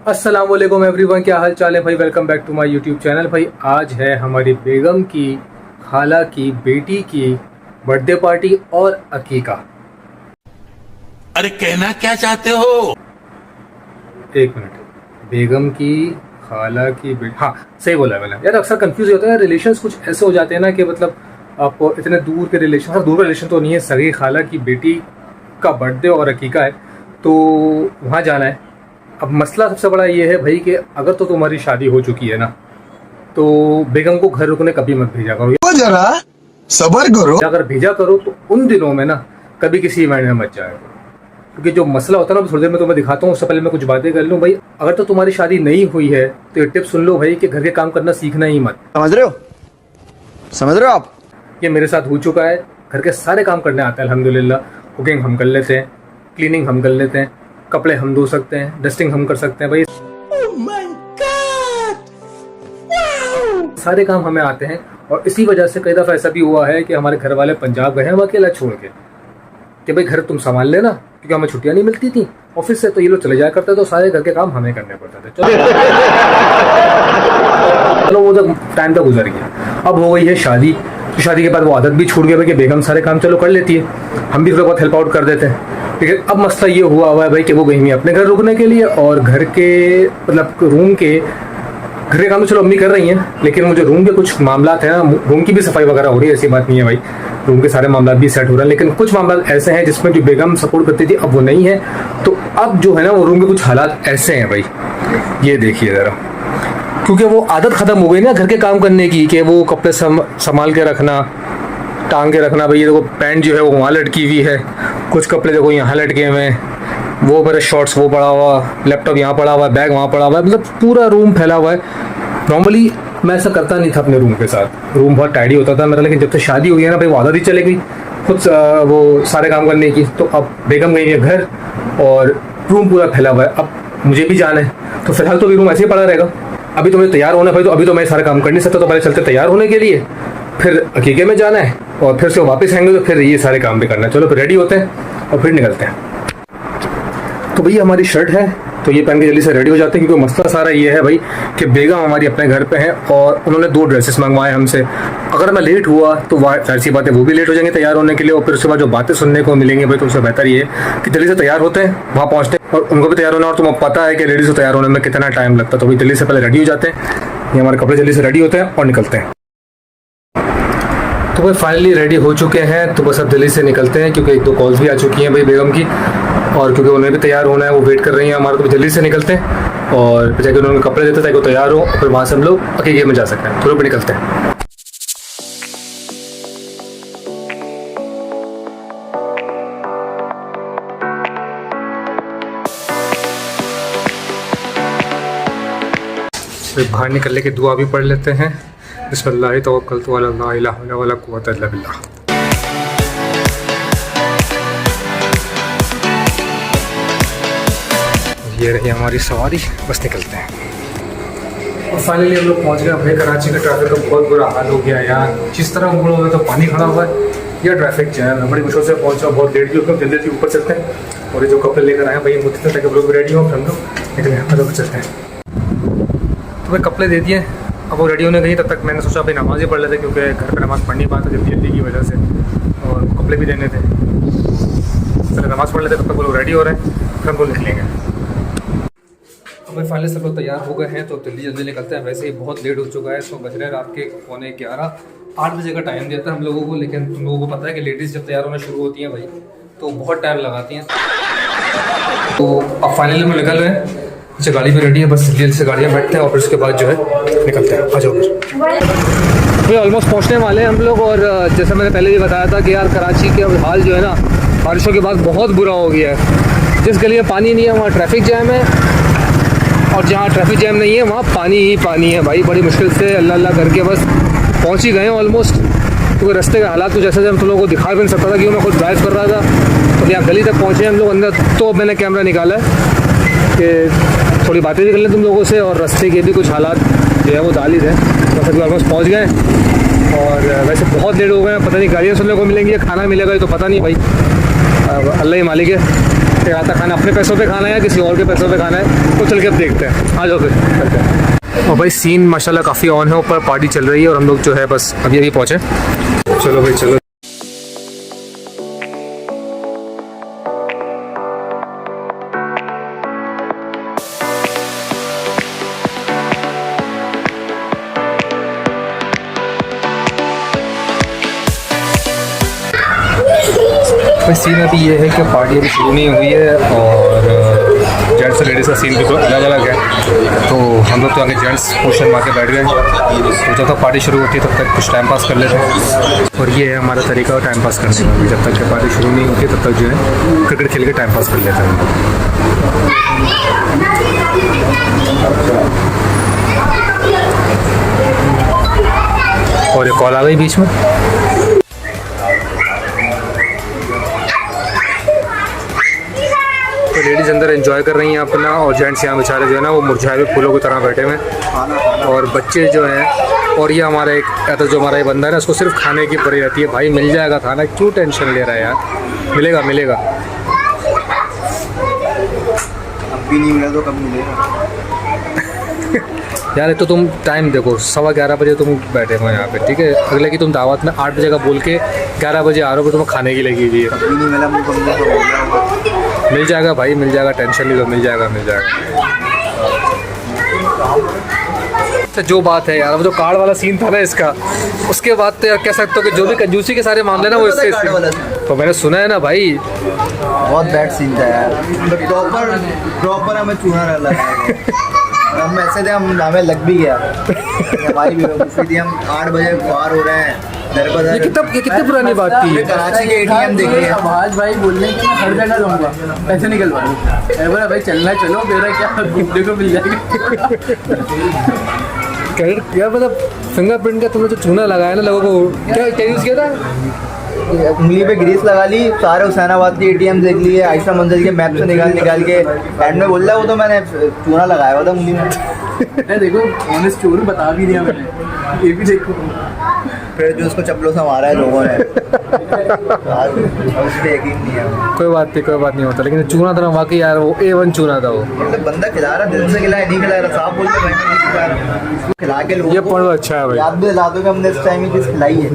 अस्सलाम वालेकुम एवरीवन, क्या हाल चाल है भाई। Welcome back to my YouTube channel. भाई आज है हमारी बेगम की खाला की बेटी की बर्थडे पार्टी और अकीका। अरे कहना क्या चाहते हो? एक मिनट, बेगम की खाला की बेटी, हाँ सही बोला है मैंने। यार अक्सर कंफ्यूज होता है, रिलेशंस कुछ ऐसे हो जाते हैं ना कि मतलब आप इतने दूर के रिलेशन, हाँ दूर का रिलेशन तो नहीं है, सगी खाला की बेटी का बर्थडे और अकीका है तो वहाँ जाना है। अब मसला सबसे बड़ा ये है भाई कि अगर तो तुम्हारी शादी हो चुकी है ना तो बेगम को घर रुकने कभी मत भेजा करो, जरा सबर करो। अगर भेजा करो तो उन दिनों में ना कभी किसी इवेंट में मत जाया करो, क्योंकि जो मसला होता है ना थोड़ी देर में तुम्हें दिखाता हूँ। उससे पहले मैं कुछ बातें कर लूँ भाई। अगर तो तुम्हारी शादी नहीं हुई है तो ये टिप सुन लो भाई कि घर के काम करना सीखना ही मत। समझ रहे हो आप? ये मेरे साथ हो चुका है। घर के सारे काम करने आते हैं अल्हम्दुलिल्लाह। कुकिंग हम कर लेते हैं, क्लीनिंग हम कर लेते हैं, कपड़े हम धो सकते हैं, डस्टिंग हम कर सकते हैं भाई। सारे काम हमें आते हैं और इसी वजह से कई दफ़ा ऐसा भी हुआ है कि हमारे घर वाले पंजाब गए हैं हम अकेला छोड़ के कि भाई घर तुम संभाल लेना, क्योंकि हमें छुट्टियां नहीं मिलती थी ऑफिस से, तो ये लोग चले जाया करते तो सारे घर के काम हमें करने पड़ते थे। चलो वो तो टाइम तो गुजर गया। अब हो गई है शादी, तो शादी के बाद वो आदत भी छूट गई भाई कि बेगम सारे काम चलो कर लेती है, हम भी थोड़ा बहुत हेल्प आउट कर देते हैं। ठीक है, अब मसला ये हुआ है भाई कि वो गई हुई अपने घर रुकने के लिए और घर के मतलब रूम के घर के काम तो चलो अम्मी कर रही हैं, लेकिन मुझे रूम के कुछ मामला है ना, रूम की भी सफाई वगैरह हो रही है, ऐसी बात नहीं है भाई, रूम के सारे मामला भी सेट हो रहे हैं, लेकिन कुछ मामला ऐसे हैं जिसमें जो बेगम सपोर्ट करती थी अब वो नहीं है। तो अब जो है ना वो रूम के कुछ हालात ऐसे हैं भाई, ये देखिए ज़रा, क्योंकि वो आदत ख़त्म हो गई ना घर के काम करने की कि वो कपड़े संभाल के रखना, टांग के रखना। भाई ये देखो पैंट जो है वो वहाँ लटकी हुई है, कुछ कपड़े देखो यहाँ लटके हुए हैं, वो मेरे शॉर्ट्स वो पड़ा हुआ, लैपटॉप यहाँ पड़ा हुआ है, बैग वहाँ पड़ा हुआ है, मतलब पूरा रूम फैला हुआ है। नॉर्मली मैं ऐसा करता नहीं था अपने रूम के साथ, रूम बहुत टाइडी होता था मेरा, लेकिन जब से शादी हुई है ना भाई वो आदत ही चले गई खुद वो सारे काम करने की। तो अब बेगम गई है घर और रूम पूरा फैला हुआ है। अब मुझे भी जाना है तो फिलहाल तो भी रूम ऐसे ही पड़ा रहेगा। अभी तो मुझे तैयार होना है भाई, तो अभी तो मैं सारे काम कर नहीं सकता, तो पहले चलते तैयार होने के लिए, फिर अकीके में जाना है और फिर से वापस आएंगे तो फिर ये सारे काम भी करना है। चलो फिर रेडी होते हैं और फिर निकलते हैं। तो भैया हमारी शर्ट है तो ये पहन के जल्दी से रेडी हो जाते हैं, क्योंकि मसला सारा ये है भाई कि बेगम हमारी अपने घर पे है और उन्होंने 2 ड्रेसेस मंगवाए हमसे। अगर मैं लेट हुआ तो जाहिर सी बात है वो भी लेट हो जाएंगे तैयार होने के लिए, और फिर उसके बाद जो बातें सुनने को मिलेंगी भाई, तो उससे बेहतर ये है कि जल्दी से तैयार होते हैं, वहाँ पहुँचते हैं और उनको भी तैयार होना। और तुम्हें पता है कि लेडीज़ को तैयार होने में कितना टाइम लगता है, तो भाई जल्दी से पहले रेडी हो जाते हैं, ये हमारे कपड़े जल्दी से रेडी होते हैं और निकलते हैं। तो भाई फाइनली रेडी हो चुके हैं, तो बस अब जल्दी से निकलते हैं, क्योंकि 1-2 कॉल्स भी आ चुकी हैं भाई बेगम की, और क्योंकि उन्हें भी तैयार होना है, वो वेट कर रही हैं हमारे, तो जल्दी से निकलते हैं और जाकर उन्होंने कपड़े देते ताकि वो तैयार हो, फिर वहाँ से हम लोग अकेले में जा सकते हैं। थोड़ा भी निकलते हैं। फिर बाहर निकलने की दुआ भी पढ़ लेते हैं, बिस्मिल्लाह तवक्कलतु अला अल्लाह ला इलाहा वला कुव्वता इल्ला बिल्लाह। ये रही हमारी सवारी, बस निकलते हैं। और फाइनली हम लोग पहुंच गए भाई। कराची का ट्रैफिक का बहुत बुरा हाल हो गया यार, जिस तरह मोड़ों में तो पानी खड़ा हुआ है, यह ट्रैफिक जैम है। बड़ी मुश्किल से पहुंचा, बहुत लेट भी हो गया, जल्दी जल्दी ऊपर चलते हैं और ये जो कपड़े लेकर आए हैं भाई ये मुझसे ताकि लोग रेडी हों, फिर हम लोग निकले हैं, चलते हैं। तो भाई कपड़े दे दिए, अब वो रेडी होने गई, तब तक मैंने सोचा भाई नमाज़ ही पढ़ लेते, क्योंकि घर पर नमाज़ पढ़नी पाता जल्दी जल्दी की वजह से, और कपड़े भी देने थे, चलो नमाज़ पढ़ लेते, तब तक वो लोग रेडी हो रहे हैं, फिर हम लोग निकलेंगे। अब भाई फाइनली सब लोग तैयार हो गए हैं तो जल्दी जल्दी निकलते हैं। वैसे ही बहुत लेट हो चुका है, तो बज रहे हैं रात के 11:15, 8 बजे का टाइम दिया था हम लोगों को, लेकिन तुम लोगों को पता है कि लेडीज़ जब तैयार होना शुरू होती हैं भाई तो बहुत टाइम लगाती हैं। तो अब फाइनली हम निकल रहे हैं, अच्छा गाड़ी भी रेडी है, बस जल्दी से गाड़ियाँ बैठते हैं और फिर उसके बाद जो है निकलते हैं। आ जाओ भाई, ऑलमोस्ट पहुँचने वाले हैं हम लोग। और जैसा मैंने पहले भी बताया था कि यार कराची के हाल जो है ना बारिशों के बाद बहुत बुरा हो गया है। जिस गली में पानी नहीं है वहाँ ट्रैफिक जैम है, और जहाँ ट्रैफिक जैम नहीं है वहाँ पानी ही पानी है भाई। बड़ी मुश्किल से अल्लाह अल्लाह करके बस पहुँच ही गए हैं ऑलमोस्ट, क्योंकि रास्ते के हालात तो जैसे हम तुम लोगों को दिखा भी नहीं सकता था, क्योंकि मैं खुद ड्राइव कर रहा था। तो यहाँ गली तक पहुँचे हम लोग अंदर, तो मैंने कैमरा निकाला है कि थोड़ी बातें भी कर लें तुम लोगों से, और रास्ते के भी कुछ हालात जो है वो जालिद है। बस अभी ऑलमोस्ट पहुँच गए, और वैसे बहुत लेट हो गए हैं, पता नहीं गाड़ियाँ सुनने को मिलेंगी या खाना मिलेगा ये तो पता नहीं भाई, अल्लाह ही मालिक है। फिर आता खाना अपने पैसों पे खाना है या किसी और के पैसों पे खाना है, वो चल के अब देखते हैं। आ जाओ फिर चलते हैं। और भाई सीन माशाल्लाह काफ़ी ऑन है, ऊपर पार्टी चल रही है और हम लोग जो है बस अभी अभी पहुँचे। चलो भाई चलो। सीन अभी ये है कि पार्टी अभी शुरू नहीं हुई है और जेंट्स और लेडीज़ का सीन बिल्कुल अलग अलग है। तो हम लोग तो आगे जेंट्स पोर्शन मार के बैठ गए, तो जब तक पार्टी शुरू होती है तब तक कुछ टाइम पास कर लेते हैं। और ये है हमारा तरीका टाइम पास करने का, जब तक कि पार्टी शुरू नहीं होती तब तक जो है क्रिकेट खेल के टाइम पास कर लेते हैं। और ये कॉल आ गई बीच में। तो लेडीज़ अंदर एंजॉय कर रही हैं अपना और जेंट्स यहाँ बेचारे जो है ना वो मुरझाए हुए फूलों की तरह बैठे हुए हैं। और बच्चे जो हैं, और ये हमारा एक तो जो हमारा ये बंदा है ना, उसको सिर्फ खाने की पड़ी रहती है। भाई मिल जाएगा खाना, क्यों टेंशन ले रहा है यार, मिलेगा मिलेगा। अब भी नहीं मिला तो कब मिलेगा? यार एक तो तुम टाइम देखो, 11:15 बजे तुम बैठे हो यहाँ पे, ठीक है। अगले की तुम दावत में 8 बजे का बोल के 11 बजे आ रहे हो, तुम्हें खाने की लगी हुई है। अभी नहीं मिला मुझे, मिल जाएगा भाई मिल जाएगा, टेंशन नहीं लो, मिल जाएगा मिल जाएगा। तो जो बात है यार, वो जो कार्ड वाला सीन था ना इसका, उसके बाद तो यार कह सकते हो कि जो भी कंजूसी के सारे मामले ना वो इससे तो मैंने सुना है ना भाई, बहुत बैड सीन था यार। प्रॉपर हमें चूना लगा, हम ऐसे थे, हम हमें लग भी गया। हमारी बेवकूफ़ी थी, हम 8 बजे बाहर हो रहे हैं। ये कितनी पुरानी बात थी है। कराची के ATM देखे हैं। आवाज भाई बोलने की मैं हर जगह जाऊंगा, पैसे निकलवा लूँ। बोला भाई चलना चलो, मेरा क्या घूमने को मिल जाएगा। यार मतलब फिंगरप्रिंट का तुमने जो चूना लगाया ना लोगों को, क्या यूज़ किया था? उंगली पे ग्रीस लगा ली, सारे हुसैनाबाद के ATM देख लिए, आयशा मंजिल के मैप से निकाल के एंड में बोल रहा वो तो मैंने चूना लगाया हुआ था उंगली में। देखो ऑनेस्ट चोर बता भी दिया मैंने, ये भी देखो। फिर जो उसको चप्पलों से मारा है लोगों ने, आज उस पर यकीन नहीं है। कोई बात नहीं होता, लेकिन चूना था ना वाकई यार, वो A1 चूना था वो। मतलब बंदा खिला रहा, दिल से खिलाया, नहीं खिला रहा, साफ बोलते भाई मैं नहीं खिला रहा, खिला के लोगों ये को पॉइंट अच्छा है भाई। याद भी दिला दो कि हमने इस टाइम में चीज़ खिलाई है।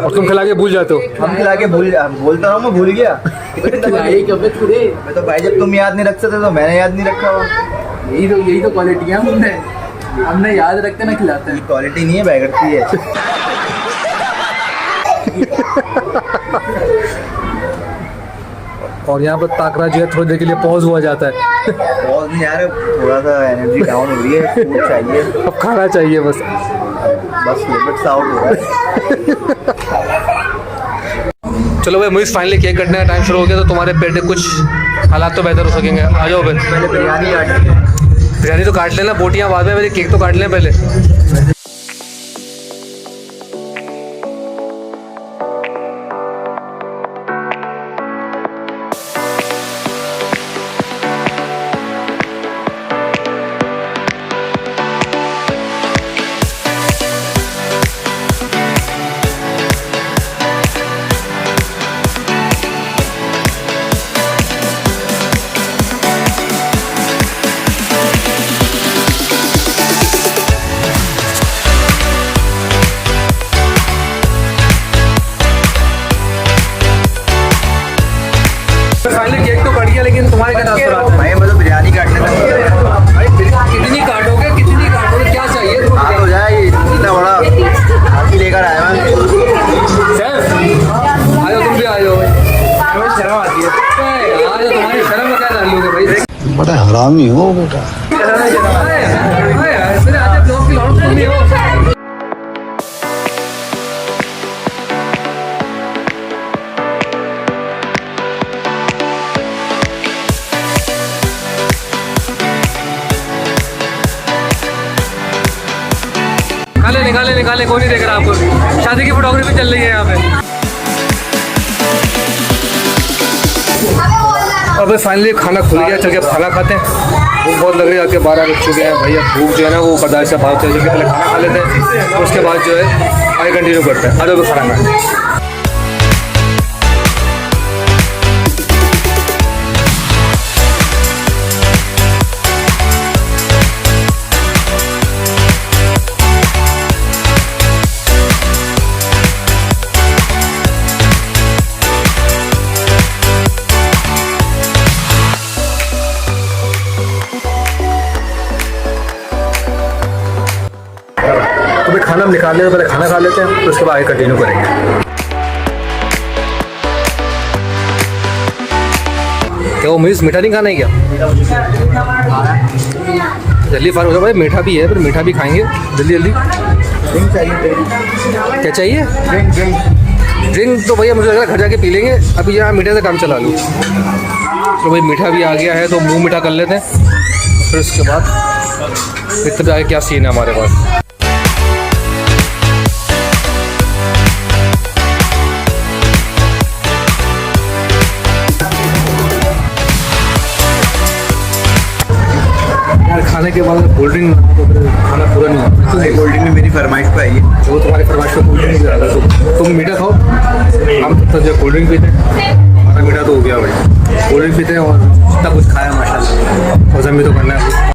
और तुम खिला के भूल जाते हो। हम खिला के बोलता हूँ मैं भूल गया। खिलाई कब खुदे, मैं तो भाई जब तुम याद नहीं रख सकते तो मैंने याद नहीं रखा हुआ। यही तो क्वालिटी है हमने याद रखते ना खिलाते हैं। क्वालिटी नहीं है, बैगरती है। और यहाँ पर ताकरा जो है थोड़ी देर के लिए पॉज हुआ जाता है। बहुत नहीं यार, थोड़ा सा एनर्जी डाउन हो रही है, फूड चाहिए, अब खाना चाहिए बस लिमिट से आउट हो रहा है। चलो भाई, मुझे फाइनली केक कटने का टाइम शुरू हो गया, तो तुम्हारे पेट कुछ हालात तो बेहतर हो सकेंगे। आ जाओ फिर। पहले बिरयानी काटनी है। बिरयानी तो काट लेना, बोटियाँ बाद में, पहले केक तो काट लें पहले। फाइनली केक तो कट गया, लेकिन तुम्हारे क्या नाम भाई मैं तो बिरयानी काटने लगा। भाई कितनी काटोगे, क्या चाहिए? हाथ हो जाए इतना बड़ा हाथी लेकर आया मैं। आ जाओ, तुम भी आ जाओ। हमें शर्म आती है यार, तुम्हारी शर्म में क्या डाल लोगे भाई? बड़ा हरामी हो बेटा। आज ब्लॉग की लॉन्च नहीं हो। निकाले कोई नहीं देख रहा आपको। शादी की फोटोग्राफी चल रही है यहाँ पे। अब फाइनली खाना खुल गया, चल के खाना खाते हैं। भूख बहुत लग रही है, आके 12 बज चुके हैं भैया। भूख जो है ना वो बर्दाश्त से बाहर चल चुके, पहले खाना खा लेते हैं, उसके बाद जो है आगे कंटिन्यू करते हैं। आगे खाना खाएं। हम निकालने से पहले खाना खा लेते हैं, तो उसके बाद आगे कंटिन्यू करेंगे। क्या वो मिस मीठा नहीं खाना है क्या? जल्दी फार हो जाओ भाई, मीठा भी है, फिर मीठा भी खाएंगे जल्दी जल्दी। ड्रिंक चाहिए, ड्रिंक। क्या चाहिए? Drink drink. ड्रिंक तो भैया मुझे लग रहा है घर जाके पी लेंगे, अभी यहाँ मीठे से काम चला लूँ। तो भाई मीठा भी आ गया है, तो मुंह मीठा कर लेते हैं, फिर उसके बाद इतना आगे क्या सीन है हमारे पास। यार खाने के बाद कोल्ड ड्रिंक तो फिर खाना पूरा नहीं होता। तो कोल्ड ड्रिंक में मेरी फरमाइश पे आई है। जो तुम्हारी फरमाइश पे कोल्ड ड्रिंक ज़्यादा, तो तुम मीठा खाओ, हम तब तक जो कोल्ड ड्रिंक पीते हैं, हमारा मीठा तो हो गया भाई। कोल्ड ड्रिंक पीते हैं और जितना कुछ खाया माशाल्लाह, हजम भी तो करना है।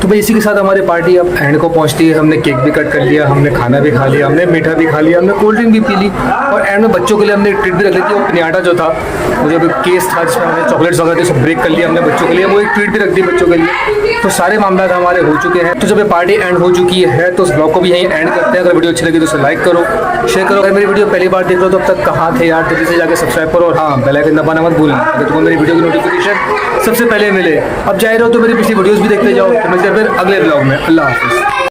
तो भाई इसी के साथ हमारी पार्टी अब एंड को पहुंचती है। हमने केक भी कट कर लिया, हमने खाना भी खा लिया, हमने मीठा भी खा लिया, हमने कोल्ड ड्रिंक भी पी ली, और एंड में बच्चों के लिए हमने एक ट्रीट भी रख ली थी। वो पिनियाटा जो था, वो जो केस था जिसमें हमने चॉकलेट्स वगैरह थे, सब ब्रेक कर लिया हमने बच्चों के लिए, वो एक ट्रीट भी रख दी बच्चों के लिए। तो सारे मामला हमारे हो चुके हैं। तो जब ये पार्टी एंड हो चुकी है तो उस ब्लॉग को भी यहीं एंड करते हैं। अगर वीडियो अच्छी लगी तो उसे लाइक करो, शेयर करो। अगर मेरी वीडियो पहली बार देख रहे हो तो अब तक कहाँ थे यार, जल्दी से जाके सब्सक्राइब करो, और हाँ बेल आइकन दबाना मत भूलना, अगर तुम्हें मेरी वीडियो की नोटिफिकेशन सबसे पहले मिले। अब जाए रहो तो मेरी पिछली वीडियोस भी देखते जाओ। तो मिलते हैं फिर अगले ब्लॉग में। अल्लाह हाफिज़।